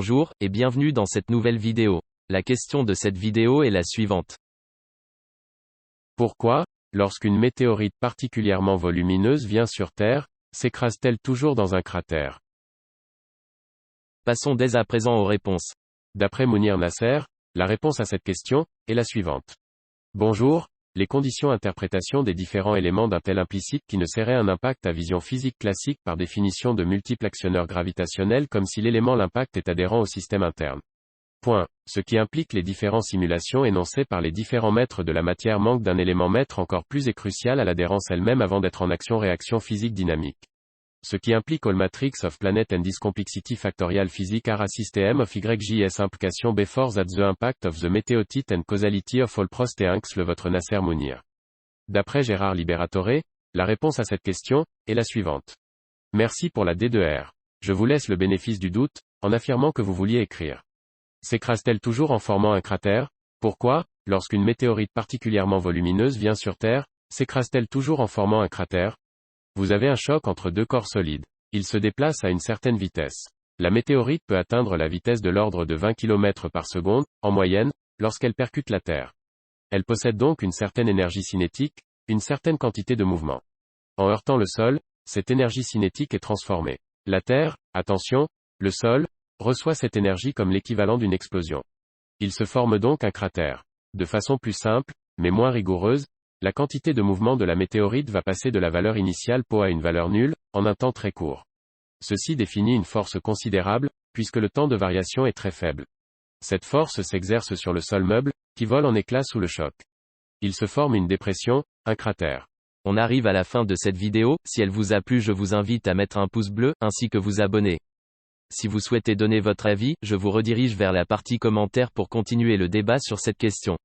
Bonjour, et bienvenue dans cette nouvelle vidéo. La question de cette vidéo est la suivante. Pourquoi, lorsqu'une météorite particulièrement volumineuse vient sur Terre, s'écrase-t-elle toujours dans un cratère? Passons dès à présent aux réponses. D'après Mounir Nasser, la réponse à cette question est la suivante. Bonjour, les conditions d'interprétation des différents éléments d'un tel implicite qui ne serait un impact à vision physique classique par définition de multiples actionneurs gravitationnels comme si l'élément l'impact est adhérent au système interne. Point. Ce qui implique les différentes simulations énoncées par les différents maîtres de la matière manque d'un élément maître encore plus et crucial à l'adhérence elle-même avant d'être en action-réaction physique dynamique. Ce qui implique all matrix of planet and this complexity factorial physique are a system of YJS implication before that the impact of the meteorite and causality of all prosteanx le votre Nasser Mounir. D'après Gérard Liberatore, la réponse à cette question est la suivante. Merci pour la D2R. Je vous laisse le bénéfice du doute, en affirmant que vous vouliez écrire. S'écrase-t-elle toujours en formant un cratère? Pourquoi, lorsqu'une météorite particulièrement volumineuse vient sur Terre, s'écrase-t-elle toujours en formant un cratère? Vous avez un choc entre deux corps solides. Ils se déplacent à une certaine vitesse. La météorite peut atteindre la vitesse de l'ordre de 20 km par seconde, en moyenne, lorsqu'elle percute la Terre. Elle possède donc une certaine énergie cinétique, une certaine quantité de mouvement. En heurtant le sol, cette énergie cinétique est transformée. La Terre, attention, le sol, reçoit cette énergie comme l'équivalent d'une explosion. Il se forme donc un cratère. De façon plus simple, mais moins rigoureuse, la quantité de mouvement de la météorite va passer de la valeur initiale π à une valeur nulle, en un temps très court. Ceci définit une force considérable, puisque le temps de variation est très faible. Cette force s'exerce sur le sol meuble, qui vole en éclats sous le choc. Il se forme une dépression, un cratère. On arrive à la fin de cette vidéo, si elle vous a plu je vous invite à mettre un pouce bleu, ainsi que vous abonner. Si vous souhaitez donner votre avis, je vous redirige vers la partie commentaires pour continuer le débat sur cette question.